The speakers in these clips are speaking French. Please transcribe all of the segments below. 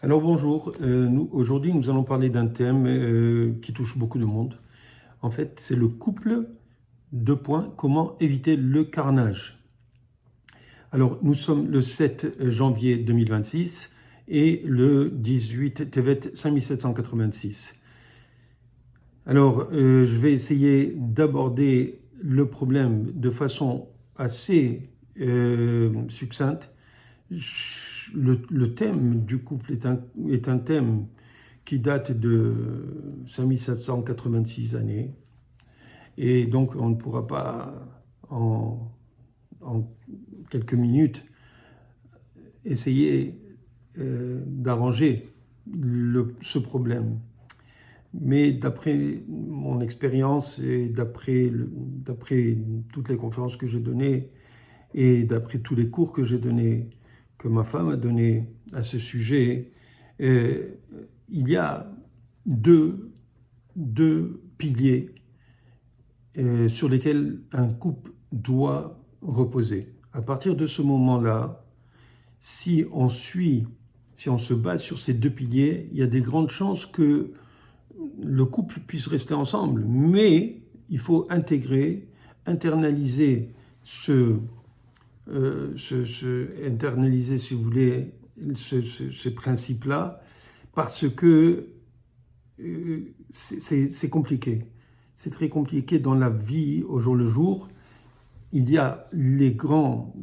Alors bonjour, aujourd'hui nous allons parler d'un thème qui touche beaucoup de monde. En fait, c'est le couple, deux points, comment éviter le carnage. Alors nous sommes le 7 janvier 2026 et le 18 Tevet 5786. Alors je vais essayer d'aborder le problème de façon assez succincte. Le thème du couple est un thème qui date de 5786 années. Et donc, on ne pourra pas, en quelques minutes, essayer d'arranger ce problème. Mais d'après mon expérience et d'après toutes les conférences que j'ai données et d'après tous les cours que j'ai donnés, que ma femme a donné à ce sujet, il y a deux piliers sur lesquels un couple doit reposer. À partir de ce moment-là, si on se base sur ces deux piliers, il y a des grandes chances que le couple puisse rester ensemble. Mais il faut internaliser internaliser, si vous voulez, ce principe-là, parce que c'est compliqué. C'est très compliqué dans la vie au jour le jour. Il y a les grandes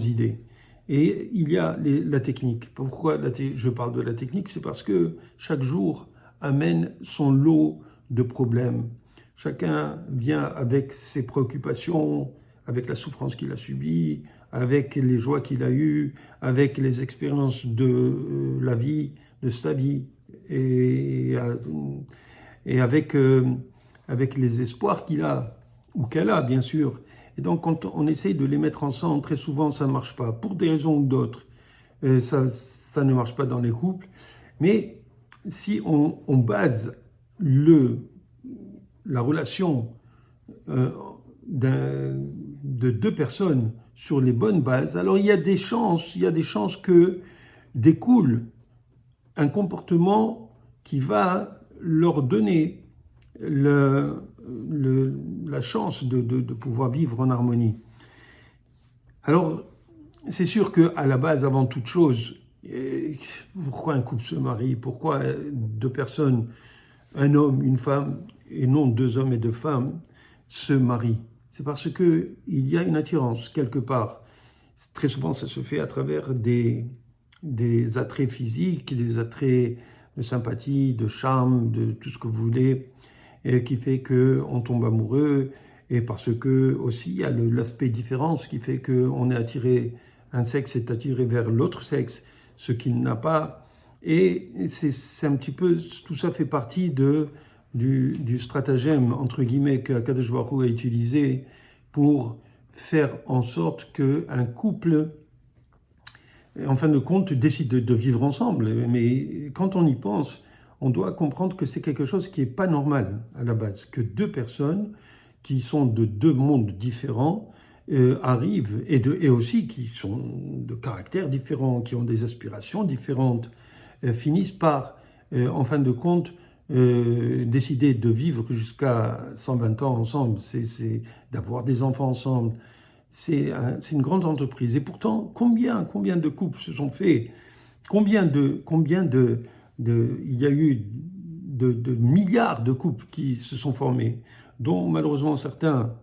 idées et il y a la technique. Pourquoi je parle de la technique? C'est parce que chaque jour amène son lot de problèmes. Chacun vient avec ses préoccupations, avec la souffrance qu'il a subie, avec les joies qu'il a eues, avec les expériences de la vie, de sa vie, et avec les espoirs qu'il a, ou qu'elle a, bien sûr. Et donc, quand on essaye de les mettre ensemble, très souvent, ça ne marche pas, pour des raisons ou d'autres. Ça ne marche pas dans les couples. Mais si on base la relation de deux personnes sur les bonnes bases, alors il y a des chances que découle un comportement qui va leur donner la chance de pouvoir vivre en harmonie. Alors, c'est sûr qu'à la base, avant toute chose, pourquoi un couple se marie? Pourquoi deux personnes, un homme, une femme, et non deux hommes et deux femmes, se marient? C'est parce qu'il y a une attirance quelque part. Très souvent, ça se fait à travers des attraits physiques, des attraits de sympathie, de charme, de tout ce que vous voulez, et qui fait qu'on tombe amoureux, et parce que aussi il y a l'aspect différence qui fait qu'on est attiré, un sexe est attiré vers l'autre sexe, ce qu'il n'a pas. Et c'est un petit peu, tout ça fait partie du stratagème, entre guillemets, que Akadosh Baruch Hu a utilisé pour faire en sorte qu'un couple, en fin de compte, décide de vivre ensemble. Mais quand on y pense, on doit comprendre que c'est quelque chose qui n'est pas normal à la base, que deux personnes qui sont de deux mondes différents arrivent, et aussi qui sont de caractères différents, qui ont des aspirations différentes, finissent par, en fin de compte, décider de vivre jusqu'à 120 ans ensemble, c'est d'avoir des enfants ensemble. C'est une grande entreprise. Et pourtant, combien de couples se sont faits? Il y a eu de milliards de couples qui se sont formés, dont malheureusement certains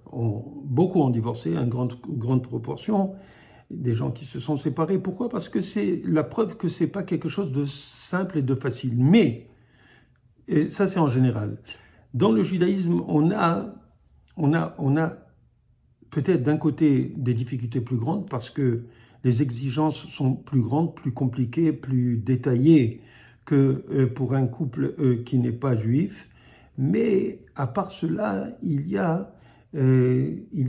beaucoup ont divorcé, une grande proportion, des gens qui se sont séparés. Pourquoi? Parce que c'est la preuve que c'est pas quelque chose de simple et de facile. Mais, et ça c'est en général, dans le judaïsme, on a peut-être d'un côté des difficultés plus grandes parce que les exigences sont plus grandes, plus compliquées, plus détaillées que pour un couple qui n'est pas juif. Mais à part cela, il y a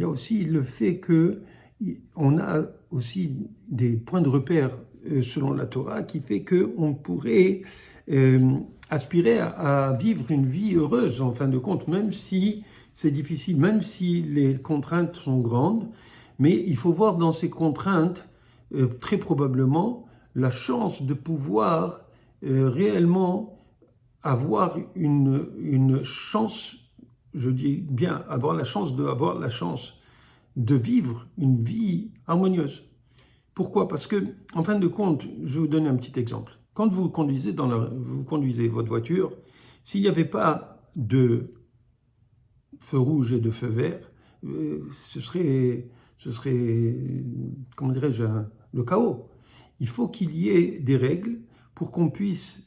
aussi le fait qu'on a aussi des points de repère selon la Torah qui fait qu'on pourrait aspirer à vivre une vie heureuse en fin de compte, même si c'est difficile, même si les contraintes sont grandes. Mais il faut voir dans ces contraintes très probablement la chance de pouvoir réellement avoir une chance, je dis bien avoir la chance de vivre une vie harmonieuse. Pourquoi? Parce que, en fin de compte, je vais vous donner un petit exemple. Quand vous conduisez, vous conduisez votre voiture, s'il n'y avait pas de feu rouge et de feu vert, ce serait, comment dirais-je, le chaos. Il faut qu'il y ait des règles pour qu'on puisse,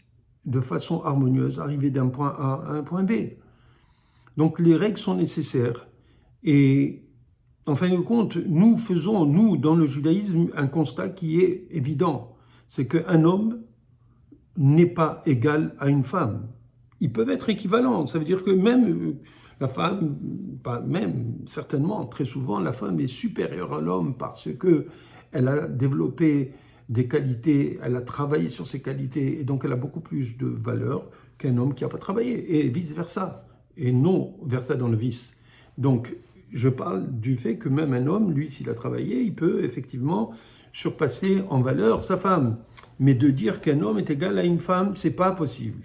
de façon harmonieuse, arriver d'un point A à un point B. Donc les règles sont nécessaires. Et en fin de compte, nous faisons, nous, dans le judaïsme, un constat qui est évident. C'est qu'un homme n'est pas égal à une femme. Ils peuvent être équivalents. Ça veut dire que même la femme, pas même, certainement, très souvent, la femme est supérieure à l'homme parce qu'elle a développé des qualités, elle a travaillé sur ses qualités, et donc elle a beaucoup plus de valeur qu'un homme qui n'a pas travaillé, et vice-versa, et non versa dans le vice. Donc, je parle du fait que même un homme, lui, s'il a travaillé, il peut effectivement surpasser en valeur sa femme. Mais de dire qu'un homme est égal à une femme, c'est pas possible.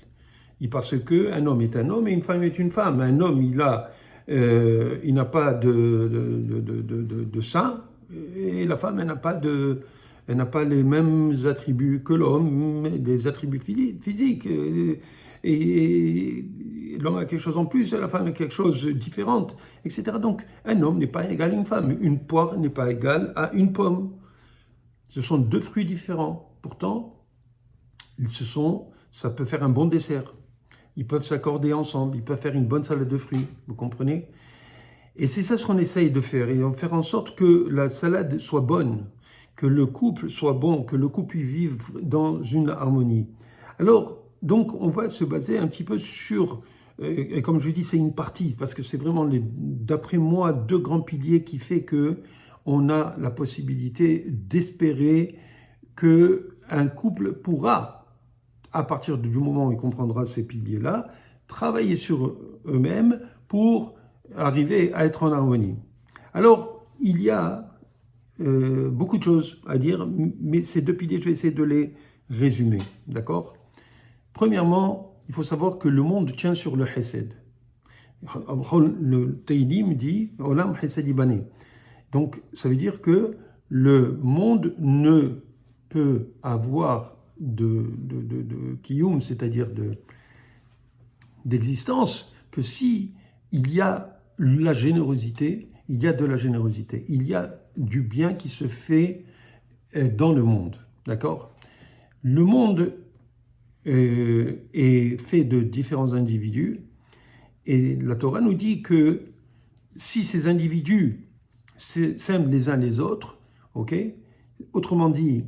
Parce qu'un homme est un homme et une femme est une femme. Un homme, il n'a pas de sein, et la femme, elle n'a pas les mêmes attributs que l'homme, des attributs physiques. Et l'homme a quelque chose en plus, la femme a quelque chose de différent, etc. Donc, un homme n'est pas égal à une femme. Une poire n'est pas égale à une pomme. Ce sont deux fruits différents. Pourtant, ça peut faire un bon dessert. Ils peuvent s'accorder ensemble, ils peuvent faire une bonne salade de fruits, vous comprenez? Et c'est ça ce qu'on essaye de faire, et faire en sorte que la salade soit bonne, que le couple soit bon, que le couple y vive dans une harmonie. Alors, donc, on va se baser un petit peu sur, et comme je dis, c'est une partie, parce que c'est vraiment, d'après moi, deux grands piliers qui fait que on a la possibilité d'espérer qu'un couple pourra, à partir du moment où il comprendra ces piliers-là, travailler sur eux-mêmes pour arriver à être en harmonie. Alors, il y a beaucoup de choses à dire, mais ces deux piliers, je vais essayer de les résumer, d'accord? Premièrement, il faut savoir que le monde tient sur le Hesed. Le Teilim dit « Olam Hesed Ibane ». Donc, ça veut dire que le monde ne peut avoir de kiyum, c'est-à-dire d'existence, que si il y a la générosité, il y a de la générosité, il y a du bien qui se fait dans le monde, d'accord? Le monde est fait de différents individus, et la Torah nous dit que si ces individus s'aiment les uns les autres, ok? Autrement dit,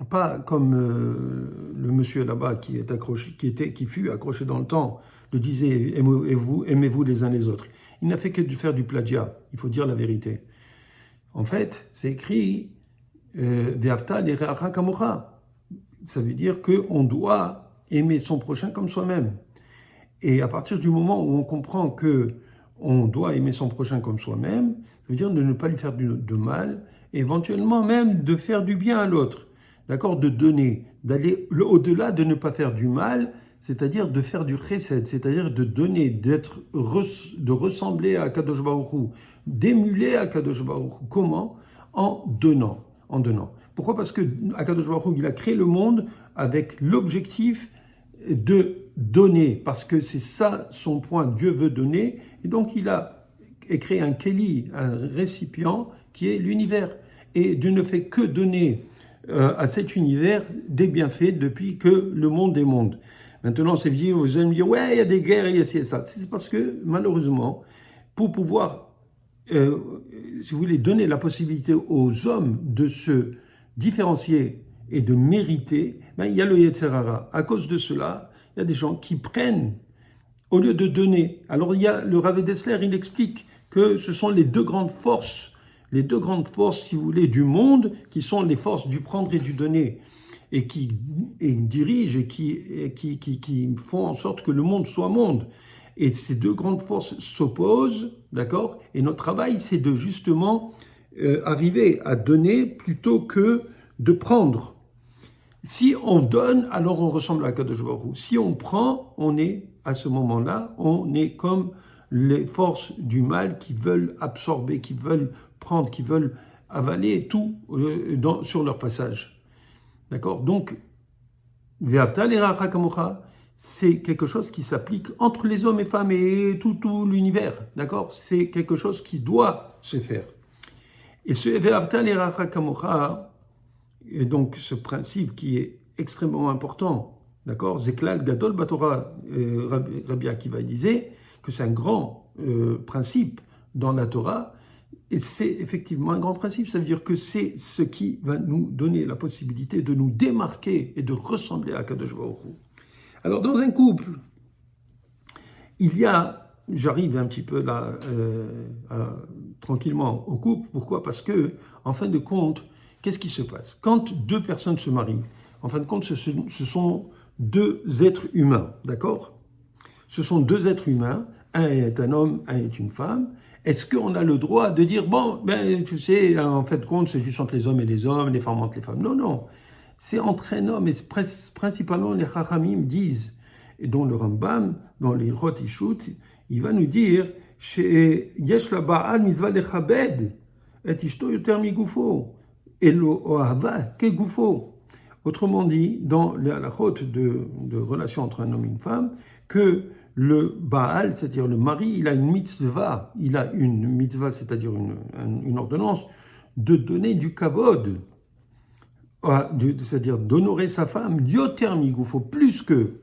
pas comme le monsieur là-bas qui fut accroché dans le temps, le disait aimez-vous les uns les autres. Il n'a fait que de faire du plagiat, il faut dire la vérité. En fait, c'est écrit Ve'avta l'ereacha kamocha. Ça veut dire qu'on doit aimer son prochain comme soi-même. Et à partir du moment où on comprend que on doit aimer son prochain comme soi-même, ça veut dire de ne pas lui faire de mal, et éventuellement même de faire du bien à l'autre. D'accord? De donner, d'aller au-delà de ne pas faire du mal, c'est-à-dire de faire du chesed, c'est-à-dire de donner, de ressembler à Kadosh Baruch Hu, d'émuler à Kadosh Baruch Hu. Comment? En donnant. Pourquoi? Parce que Kadosh Baruch Hu, il a créé le monde avec l'objectif de donner, parce que c'est ça son point, Dieu veut donner, et donc il a créé un keli, un récipient qui est l'univers, et Dieu ne fait que donner à cet univers des bienfaits depuis que le monde est monde. Maintenant, c'est dit, vous allez me dire, ouais, il y a des guerres, il y a ci et ça. C'est parce que, malheureusement, pour pouvoir, si vous voulez, donner la possibilité aux hommes de se différencier et de mériter, il y a le Yetzer Hara. À cause de cela, il y a des gens qui prennent au lieu de donner. Alors, il y a le Rav Dessler, il explique que ce sont les deux grandes forces, si vous voulez, du monde, qui sont les forces du prendre et du donner, et qui dirigent et qui font en sorte que le monde soit monde. Et ces deux grandes forces s'opposent, d'accord? Et notre travail, c'est de justement arriver à donner plutôt que de prendre. Si on donne, alors on ressemble à Kadosh Baruch Hu. Si on prend, on est, à ce moment-là, on est comme les forces du mal qui veulent absorber, qui veulent prendre, qui veulent avaler tout sur leur passage. D'accord? Donc, Ve'avta l'iracha kamocha, c'est quelque chose qui s'applique entre les hommes et femmes et tout l'univers. D'accord? C'est quelque chose qui doit se faire. Et ce Ve'avta l'iracha kamocha, et donc ce principe qui est extrêmement important, d'accord? Zeklal Gadol Batora, Rabbi Akiva disait que c'est un grand principe dans la Torah, et c'est effectivement un grand principe, ça veut dire que c'est ce qui va nous donner la possibilité de nous démarquer et de ressembler à Kadosh Baruch Hu. Alors dans un couple, il y a, j'arrive un petit peu là, tranquillement au couple, pourquoi? Parce que, en fin de compte, qu'est-ce qui se passe? Quand deux personnes se marient, en fin de compte, ce sont deux êtres humains, d'accord? Ce sont deux êtres humains, un est un homme, un est une femme. Est-ce qu'on a le droit de dire, bon, ben, tu sais, en fin de compte, c'est juste entre les hommes et les hommes, les femmes entre les femmes? Non, non. C'est entre un homme, et principalement les Chachamim disent, et dont le Rambam, dans les Ilchot Ishut, il va nous dire, chez Yesh la Ba'al mitzvah lechabed, et ishto yoter migufo. Autrement dit, dans la halachot de relation entre un homme et une femme, que le Baal, c'est-à-dire le mari, il a une mitzvah, c'est-à-dire une ordonnance, de donner du kavod, c'est-à-dire d'honorer sa femme, yoter migufo, plus que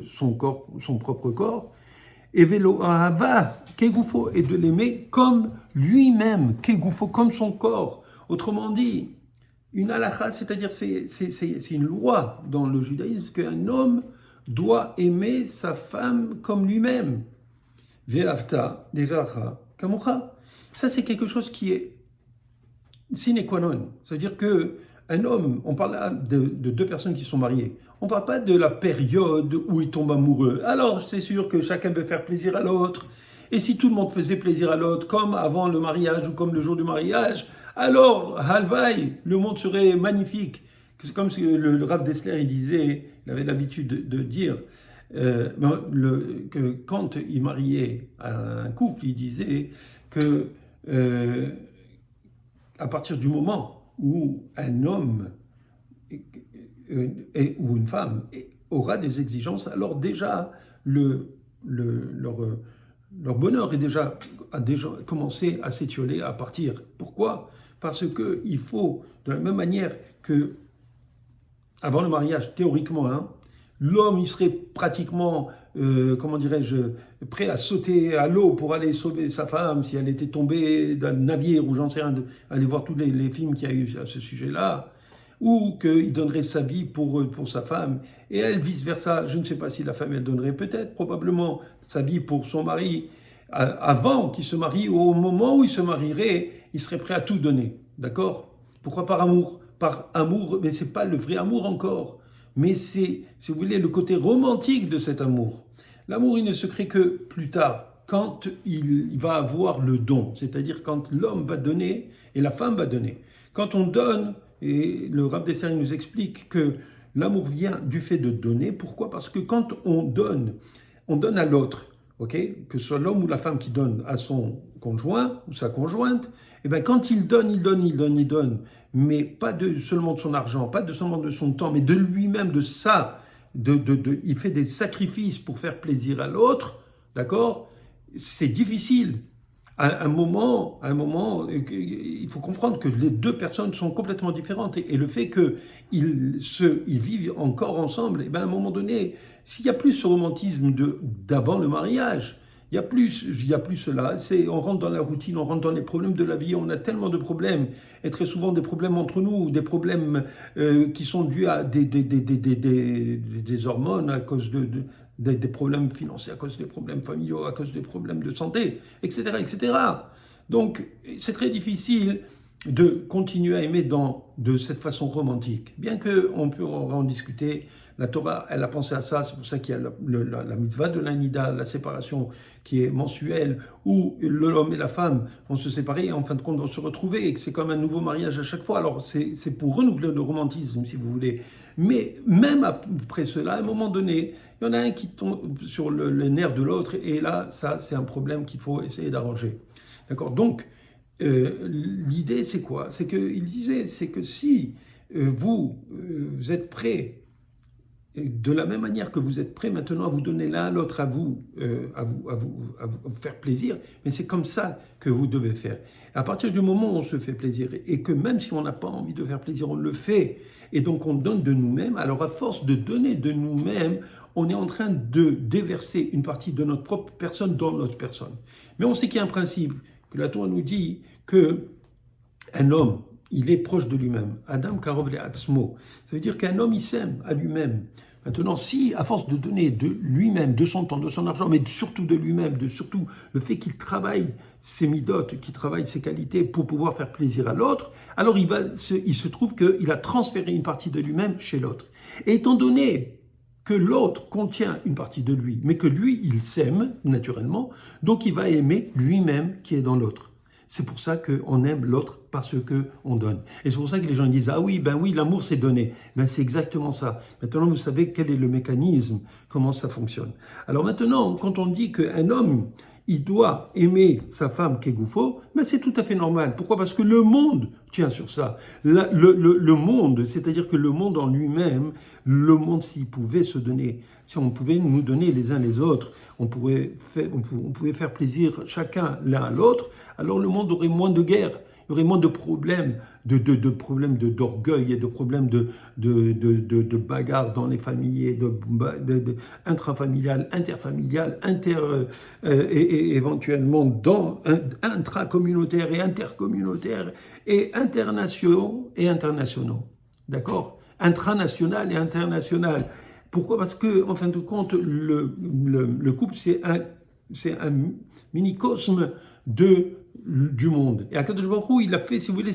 son corps, son propre corps, et velo ahava kegufo, et de l'aimer comme lui-même, kegufo, comme son corps. Autrement dit, une halakha, c'est-à-dire c'est une loi dans le judaïsme qu'un homme doit aimer sa femme comme lui-même. Ve'avta l'iracha kamocha. Ça, c'est quelque chose qui est sine qua non. C'est-à-dire qu'un homme, on parle là de deux personnes qui sont mariées, on ne parle pas de la période où ils tombent amoureux. Alors, c'est sûr que chacun veut faire plaisir à l'autre. Et si tout le monde faisait plaisir à l'autre, comme avant le mariage ou comme le jour du mariage, alors, halvaï, le monde serait magnifique. C'est comme si le Rav Dessler, il disait, il avait l'habitude de dire que quand il mariait un couple, il disait que à partir du moment où un homme ou une femme aura des exigences, alors déjà leur bonheur a déjà commencé à s'étioler, à partir. Pourquoi? Parce qu'il faut, de la même manière que avant le mariage, théoriquement, l'homme il serait pratiquement, prêt à sauter à l'eau pour aller sauver sa femme si elle était tombée d'un navire ou j'en sais rien, aller voir tous les films qu'il y a eu à ce sujet-là, ou qu'il donnerait sa vie pour sa femme, et elle vice-versa. Je ne sais pas si la femme, elle donnerait peut-être, probablement, sa vie pour son mari, avant qu'il se marie, ou au moment où il se marierait, il serait prêt à tout donner, d'accord? Pourquoi par amour? Par amour, mais ce n'est pas le vrai amour encore, mais c'est, si vous voulez, le côté romantique de cet amour. L'amour, il ne se crée que plus tard, quand il va avoir le don, c'est-à-dire quand l'homme va donner et la femme va donner. Quand on donne, et le Rav Dessler nous explique que l'amour vient du fait de donner. Pourquoi? Parce que quand on donne à l'autre, okay, que ce soit l'homme ou la femme qui donne à son conjoint ou sa conjointe, et bien quand il donne, mais pas seulement de son argent, pas seulement de son temps, mais de lui-même, de ça, il fait des sacrifices pour faire plaisir à l'autre, d'accord? C'est difficile. À un moment, il faut comprendre que les deux personnes sont complètement différentes et le fait qu'ils vivent encore ensemble, et bien à un moment donné, s'il y a plus ce romantisme d'avant le mariage, il y a plus cela. On rentre dans la routine, on rentre dans les problèmes de la vie, on a tellement de problèmes, et très souvent des problèmes entre nous, des problèmes qui sont dus à des hormones, à cause des problèmes financiers, à cause des problèmes familiaux, à cause des problèmes de santé, etc., etc. Donc, c'est très difficile de continuer à aimer de cette façon romantique. Bien qu'on peut en discuter, la Torah, elle a pensé à ça, c'est pour ça qu'il y a la mitzvah de l'anida, la séparation qui est mensuelle, où l'homme et la femme vont se séparer et en fin de compte vont se retrouver, et que c'est comme un nouveau mariage à chaque fois. Alors c'est pour renouveler le romantisme, si vous voulez. Mais même après cela, à un moment donné, il y en a un qui tombe sur le nerf de l'autre, et là, ça, c'est un problème qu'il faut essayer d'arranger. D'accord? Donc, l'idée, c'est quoi? C'est qu'il disait, c'est que si vous êtes prêts, de la même manière que vous êtes prêts maintenant à vous donner l'un à l'autre, à vous faire plaisir, mais c'est comme ça que vous devez faire. À partir du moment où on se fait plaisir, et que même si on n'a pas envie de faire plaisir, on le fait, et donc on donne de nous-mêmes, alors à force de donner de nous-mêmes, on est en train de déverser une partie de notre propre personne dans l'autre personne. Mais on sait qu'il y a un principe, que la Torah nous dit que un homme, il est proche de lui-même. Adam karov le'atzmo. Ça veut dire qu'un homme, il s'aime à lui-même. Maintenant, si, à force de donner de lui-même, de son temps, de son argent, mais surtout de lui-même, de surtout le fait qu'il travaille ses midotes, qu'il travaille ses qualités pour pouvoir faire plaisir à l'autre, alors il se trouve qu'il a transféré une partie de lui-même chez l'autre. Et étant donné que l'autre contient une partie de lui, mais que lui, il s'aime naturellement, donc il va aimer lui-même qui est dans l'autre. C'est pour ça qu'on aime l'autre parce qu'on donne. Et c'est pour ça que les gens disent « Ah oui, ben oui, l'amour c'est donner ». Ben c'est exactement ça. Maintenant, vous savez quel est le mécanisme, comment ça fonctionne. Alors maintenant, quand on dit qu'un homme, il doit aimer sa femme Kegoufo, ben c'est tout à fait normal. Pourquoi? Parce que le monde tient sur ça. Le monde, c'est-à-dire que le monde en lui-même, le monde s'il pouvait se donner, si on pouvait nous donner les uns les autres, on pouvait faire plaisir chacun l'un à l'autre, alors le monde aurait moins de guerres. Il y aurait moins de problèmes, problèmes d'orgueil et de problèmes de bagarres dans les familles, intrafamiliales, interfamiliales, et éventuellement intracommunautaires et intercommunautaires et internationaux et internationaux. D'accord? Intranational et international. Pourquoi? Parce que, en fin de compte, le couple, c'est un mini-cosme du monde. Et Akadosh Baruch Hu, il a fait, si vous voulez,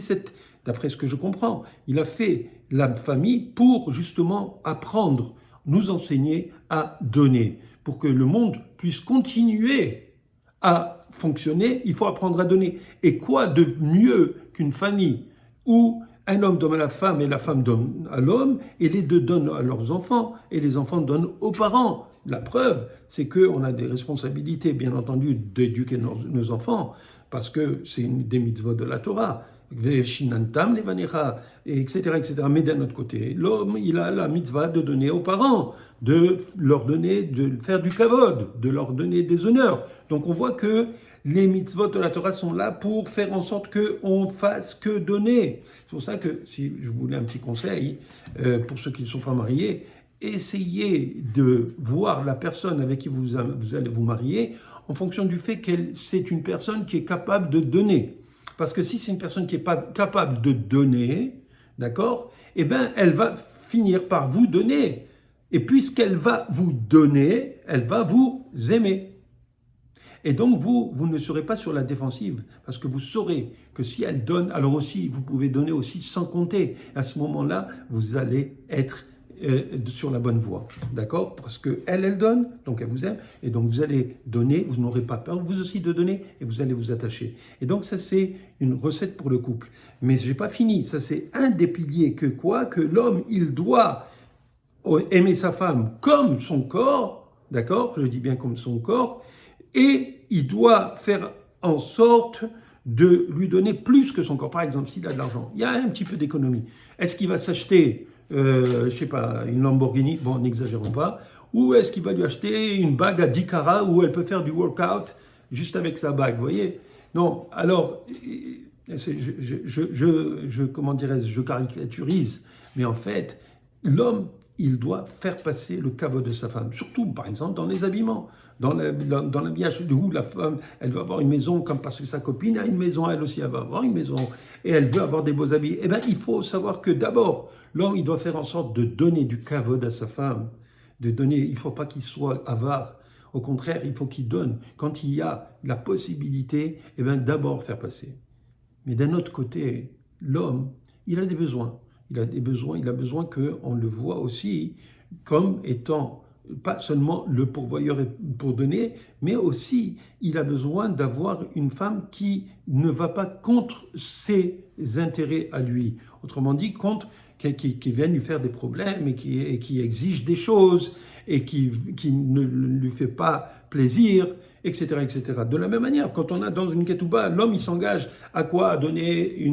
d'après ce que je comprends, il a fait la famille pour justement apprendre, nous enseigner à donner. Pour que le monde puisse continuer à fonctionner, il faut apprendre à donner. Et quoi de mieux qu'une famille où un homme donne à la femme et la femme donne à l'homme, et les deux donnent à leurs enfants, et les enfants donnent aux parents. La preuve, c'est qu'on a des responsabilités, bien entendu, d'éduquer nos enfants, parce que c'est une des mitzvot de la Torah, Veshinantam levanecha, etc., etc. Mais d'un autre côté, l'homme, il a la mitzvah de donner aux parents, de leur donner, de faire du kavod, de leur donner des honneurs. Donc on voit que les mitzvot de la Torah sont là pour faire en sorte qu'on fasse que donner. C'est pour ça que, si je voulais un petit conseil, pour ceux qui ne sont pas mariés, essayez de voir la personne avec qui vous allez vous marier en fonction du fait qu'elle c'est une personne qui est capable de donner. Parce que si c'est une personne qui n'est pas capable de donner, d'accord, eh bien, elle va finir par vous donner. Et puisqu'elle va vous donner, elle va vous aimer. Et donc, vous ne serez pas sur la défensive, parce que vous saurez que si elle donne, alors aussi, vous pouvez donner aussi sans compter. À ce moment-là, vous allez être sur la bonne voie, d'accord? Parce qu'elle donne, donc elle vous aime, et donc vous allez donner, vous n'aurez pas peur, vous aussi de donner, et vous allez vous attacher. Et donc ça, c'est une recette pour le couple. Mais je n'ai pas fini, ça c'est un des piliers que l'homme, il doit aimer sa femme comme son corps, d'accord? Je dis bien comme son corps, et il doit faire en sorte de lui donner plus que son corps. Par exemple, s'il a de l'argent, il y a un petit peu d'économie. Est-ce qu'il va s'acheter je sais pas, une Lamborghini, bon, n'exagérons pas, ou est-ce qu'il va lui acheter une bague à 10 carats où elle peut faire du workout juste avec sa bague, vous voyez? Non, alors, comment dirais-je, je caricaturise, mais en fait, l'homme, il doit faire passer le caveau de sa femme, surtout, par exemple, dans les habillements, dans l'habillage où la femme, elle veut avoir une maison, comme parce que sa copine a une maison, elle aussi, elle va avoir une maison, et elle veut avoir des beaux habits. Eh bien, il faut savoir que d'abord, l'homme, il doit faire en sorte de donner du kavod à sa femme, de donner, il ne faut pas qu'il soit avare. Au contraire, il faut qu'il donne. Quand il y a la possibilité, eh bien, d'abord faire passer. Mais d'un autre côté, l'homme, il a des besoins. Il a des besoins, il a besoin qu'on le voit aussi comme étant pas seulement le pourvoyeur pour donner, mais aussi il a besoin d'avoir une femme qui ne va pas contre ses intérêts à lui. Autrement dit, contre qui viennent lui faire des problèmes et qui exige des choses et qui ne lui fait pas plaisir, etc., etc. De la même manière, quand on a dans une ketouba, l'homme il s'engage à quoi? À donner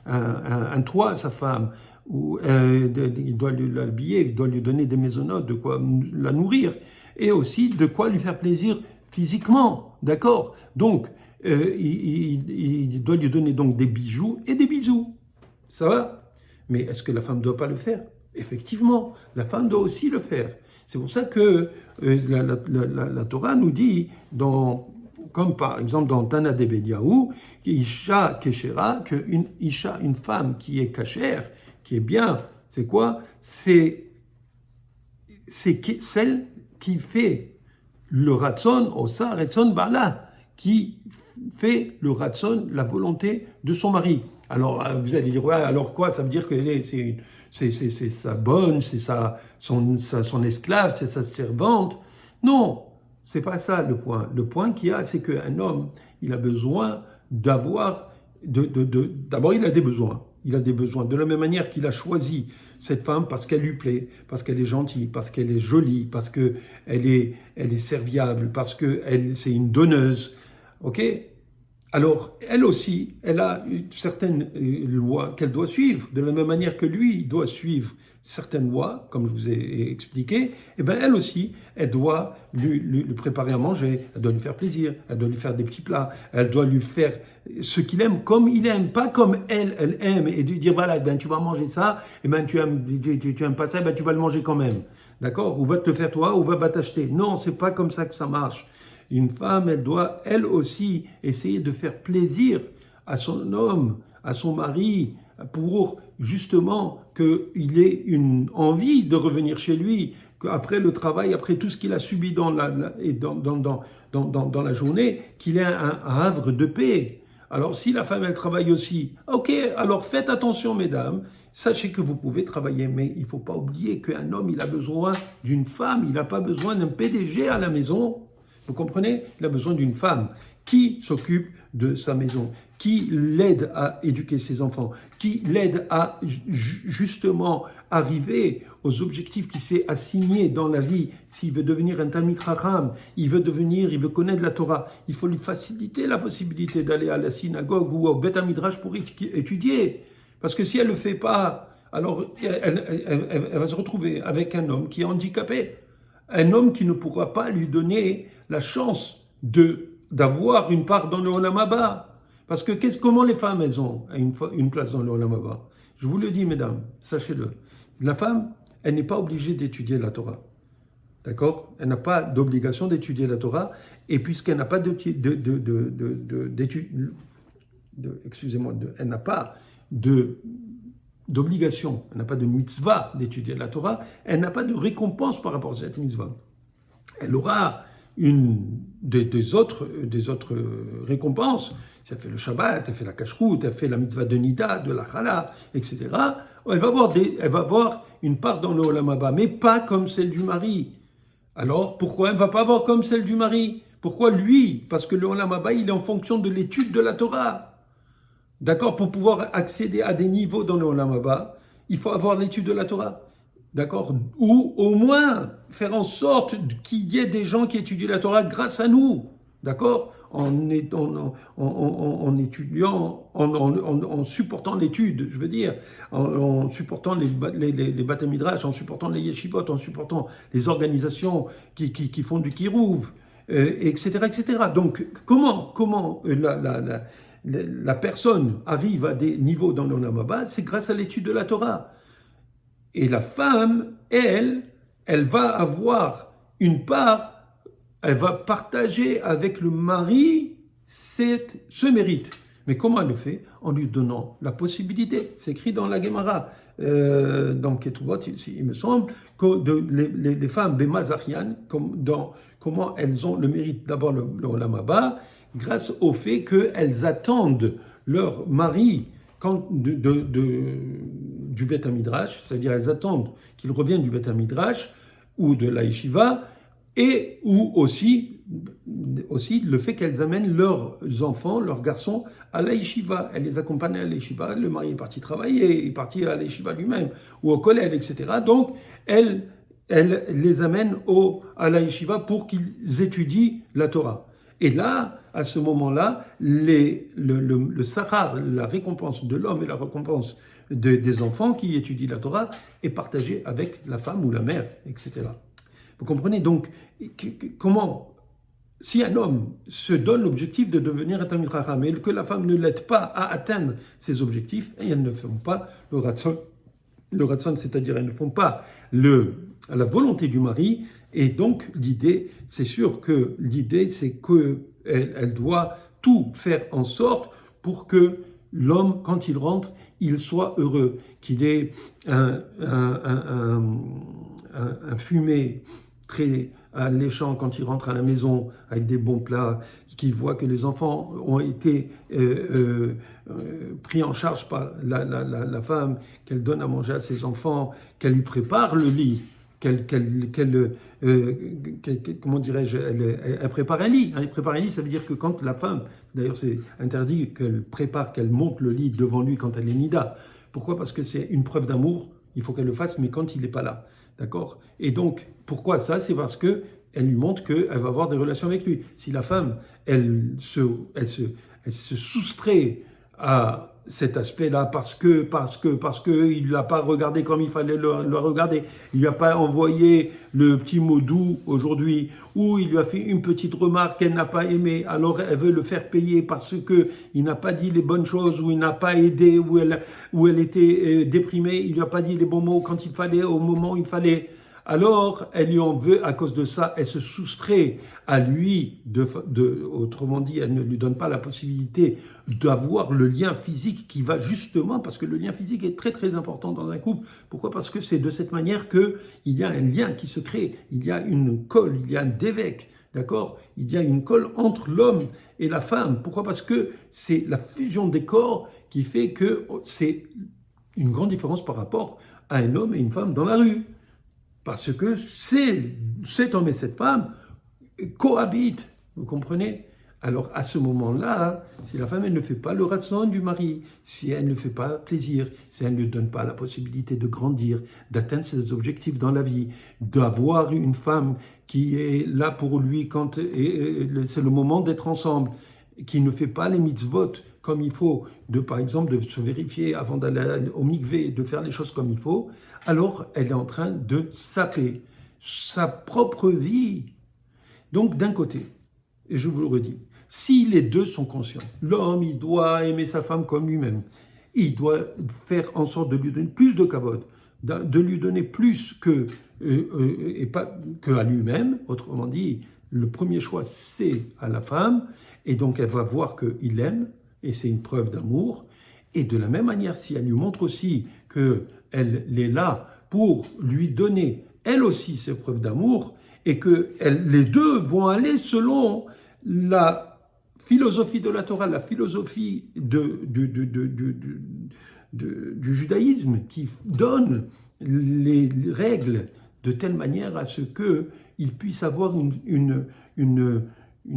un toit à sa femme, ou il doit l'habiller, il doit lui donner des maisonnotes, de quoi la nourrir, et aussi de quoi lui faire plaisir physiquement, d'accord? Donc, il doit lui donner donc des bijoux et des bisous, ça va? Mais est-ce que la femme ne doit pas le faire? Effectivement, la femme doit aussi le faire. C'est pour ça que la Torah nous dit, comme par exemple dans Tana de Bediaou, Isha Keshera, qu'une Isha, une femme qui est cachère, qui est bien, c'est quoi? C'est celle qui fait le ratson, osa ratson bala, qui fait le ratson, la volonté de son mari. Alors vous allez dire, ouais, alors quoi? Ça veut dire que c'est sa bonne, c'est son esclave, c'est sa servante. Non, c'est pas ça le point. Le point qu'il y a, c'est qu'un homme, il a besoin d'avoir, d'abord il a des besoins. Il a des besoins. De la même manière qu'il a choisi cette femme parce qu'elle lui plaît, parce qu'elle est gentille, parce qu'elle est jolie, parce qu'elle est serviable, parce qu'elle c'est une donneuse. Ok? Alors, elle aussi, elle a certaines lois qu'elle doit suivre, de la même manière que lui, il doit suivre certaines lois, comme je vous ai expliqué, et bien elle aussi, elle doit lui préparer à manger, elle doit lui faire plaisir, elle doit lui faire des petits plats, elle doit lui faire ce qu'il aime comme il aime, pas comme elle aime, et de dire voilà, ben tu vas manger ça, et ben tu aimes pas ça, ben tu vas le manger quand même, d'accord? Ou va te le faire toi, ou va t'acheter. Non, c'est pas comme ça que ça marche. Une femme, elle doit, elle aussi, essayer de faire plaisir à son homme, à son mari, pour justement qu'il ait une envie de revenir chez lui, qu'après le travail, après tout ce qu'il a subi dans la journée, qu'il ait un havre de paix. Alors si la femme, elle travaille aussi, ok, alors faites attention mesdames, sachez que vous pouvez travailler, mais il ne faut pas oublier qu'un homme, il a besoin d'une femme, il n'a pas besoin d'un PDG à la maison. Vous comprenez? Il a besoin d'une femme qui s'occupe de sa maison, qui l'aide à éduquer ses enfants, qui l'aide à justement arriver aux objectifs qu'il s'est assignés dans la vie. S'il veut devenir un Talmid Chacham, il veut connaître la Torah, il faut lui faciliter la possibilité d'aller à la synagogue ou au Beth Midrash pour étudier. Parce que si elle ne le fait pas, alors elle va se retrouver avec un homme qui est handicapé. Un homme qui ne pourra pas lui donner la chance d'avoir une part dans le Olam Haba. Parce que comment les femmes, elles ont une place dans le Olam Haba? Je vous le dis, mesdames, sachez-le. La femme, elle n'est pas obligée d'étudier la Torah. D'accord? Elle n'a pas d'obligation d'étudier la Torah. Et puisqu'elle n'a pas elle n'a pas d'obligation, elle n'a pas de mitzvah d'étudier la Torah, elle n'a pas de récompense par rapport à cette mitzvah. Elle aura des autres récompenses. Si elle fait le Shabbat, elle fait la Kashrut, elle fait la mitzvah de Nida, de la Chala, etc. Elle va avoir une part dans le Olam Haba, mais pas comme celle du mari. Alors, pourquoi elle ne va pas avoir comme celle du mari? Pourquoi lui? Parce que le Olam Haba, il est en fonction de l'étude de la Torah. D'accord? Pour pouvoir accéder à des niveaux dans le Olam Haba, il faut avoir l'étude de la Torah. D'accord? Ou au moins faire en sorte qu'il y ait des gens qui étudient la Torah grâce à nous. D'accord? En étudiant, en supportant l'étude, je veux dire, en supportant les Beth Midrash, en supportant les yeshivot, en supportant les organisations qui font du kirouv, etc., etc. Donc, comment la personne arrive à des niveaux dans l'Olam Haba, c'est grâce à l'étude de la Torah. Et la femme, elle va avoir une part, elle va partager avec le mari ce mérite. Mais comment elle le fait? En lui donnant la possibilité. C'est écrit dans la Gemara, dans Ketubot, il me semble, que les femmes, Bemazachian, comment elles ont le mérite d'avoir le Olam Haba, grâce au fait qu'elles attendent leur mari du Beth Midrash, c'est-à-dire elles attendent qu'ils reviennent du Beth Midrash ou de la Yeshiva, et ou aussi le fait qu'elles amènent leurs enfants, leurs garçons à la Yeshiva. Elles les accompagnent à la Yeshiva, le mari est parti travailler, il est parti à la Yeshiva lui-même, ou au collège, etc. Donc, elles les amènent à la Yeshiva pour qu'ils étudient la Torah. Et là, à ce moment-là, le sahar, la récompense de l'homme et la récompense des enfants qui étudient la Torah est partagée avec la femme ou la mère, etc. Vous comprenez donc comment, si un homme se donne l'objectif de devenir un Talmid Chacham et que la femme ne l'aide pas à atteindre ses objectifs, et elles ne font pas le Ratzon, c'est-à-dire elles ne font pas la volonté du mari. Et donc l'idée, c'est sûr que l'idée, c'est qu'elle doit tout faire en sorte pour que l'homme, quand il rentre, il soit heureux, qu'il ait un fumet très alléchant quand il rentre à la maison avec des bons plats, qu'il voit que les enfants ont été pris en charge par la femme, qu'elle donne à manger à ses enfants, qu'elle lui prépare le lit, comment dirais-je, elle prépare un lit. Elle prépare un lit, ça veut dire que quand la femme, d'ailleurs c'est interdit qu'elle monte le lit devant lui quand elle est nida. Pourquoi? Parce que c'est une preuve d'amour, il faut qu'elle le fasse, mais quand il n'est pas là. D'accord? Et donc, pourquoi ça? C'est parce que elle lui montre qu'elle va avoir des relations avec lui. Si la femme, elle se soustrait à cet aspect-là parce que il l'a pas regardé comme il fallait le regarder, il lui a pas envoyé le petit mot doux aujourd'hui, ou il lui a fait une petite remarque qu'elle n'a pas aimée, alors elle veut le faire payer parce que il n'a pas dit les bonnes choses, ou il n'a pas aidé, ou elle était déprimée, il lui a pas dit les bons mots quand il fallait, au moment où il fallait. Alors, elle lui en veut, à cause de ça, elle se soustrait à lui, autrement dit, elle ne lui donne pas la possibilité d'avoir le lien physique qui va justement, parce que le lien physique est très très important dans un couple. Pourquoi? Parce que c'est de cette manière qu'il y a un lien qui se crée, il y a une colle, il y a un dévec, d'accord? Il y a une colle entre l'homme et la femme. Pourquoi? Parce que c'est la fusion des corps qui fait que c'est une grande différence par rapport à un homme et une femme dans la rue. Parce que cet homme et cette femme cohabitent, vous comprenez? Alors à ce moment-là, si la femme elle ne fait pas le ratzon du mari, si elle ne fait pas plaisir, si elle ne donne pas la possibilité de grandir, d'atteindre ses objectifs dans la vie, d'avoir une femme qui est là pour lui quand c'est le moment d'être ensemble, qui ne fait pas les mitzvot comme il faut, par exemple de se vérifier avant d'aller au mikvé, de faire les choses comme il faut, alors elle est en train de saper sa propre vie. Donc d'un côté, et je vous le redis, si les deux sont conscients, l'homme il doit aimer sa femme comme lui-même, il doit faire en sorte de lui donner plus de kavod, de lui donner plus et pas que à lui-même, autrement dit, le premier choix c'est à la femme, et donc elle va voir qu'il aime, et c'est une preuve d'amour. Et de la même manière, si elle lui montre aussi qu'elle est là pour lui donner, elle aussi, ses preuves d'amour, et que les deux vont aller selon la philosophie de la Torah, la philosophie du judaïsme, qui donne les règles de telle manière à ce qu'il puisse avoir une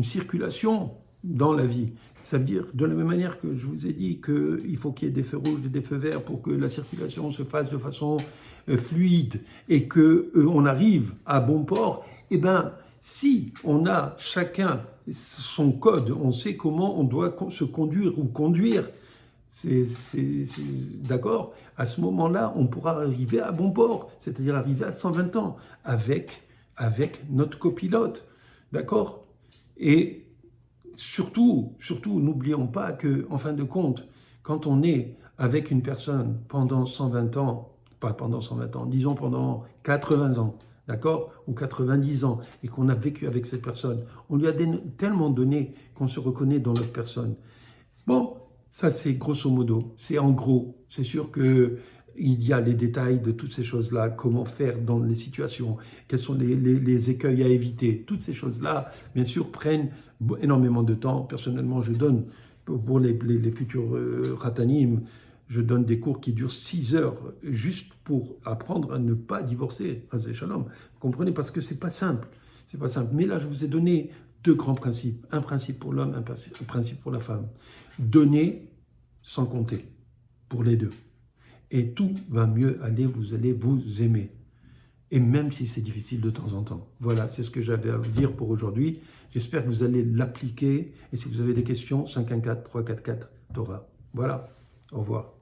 circulation dans la vie. Ça veut dire, de la même manière que je vous ai dit qu'il faut qu'il y ait des feux rouges et des feux verts pour que la circulation se fasse de façon fluide et qu'on arrive à bon port, eh bien, si on a chacun son code, on sait comment on doit se conduire ou conduire, d'accord, à ce moment-là, on pourra arriver à bon port, c'est-à-dire arriver à 120 ans avec notre copilote, d'accord? Et surtout, n'oublions pas que, en fin de compte, quand on est avec une personne pendant 120 ans, pas pendant 120 ans, disons pendant 80 ans, d'accord, ou 90 ans, et qu'on a vécu avec cette personne, on lui a tellement donné qu'on se reconnaît dans notre personne. Bon, ça c'est grosso modo, c'est en gros, c'est sûr que il y a les détails de toutes ces choses-là, comment faire dans les situations, quels sont les écueils à éviter. Toutes ces choses-là, bien sûr, prennent énormément de temps. Personnellement, je donne Pour les futurs Khatanim, je donne des cours qui durent 6 heures, juste pour apprendre à ne pas divorcer. Shalom. Vous comprenez? Parce que c'est pas simple. C'est pas simple. Mais là, je vous ai donné 2 grands principes. Un principe pour l'homme, un principe pour la femme. Donner sans compter pour les deux. Et tout va mieux aller, vous allez vous aimer. Et même si c'est difficile de temps en temps. Voilà, c'est ce que j'avais à vous dire pour aujourd'hui. J'espère que vous allez l'appliquer. Et si vous avez des questions, 514-344 Torah. Voilà, au revoir.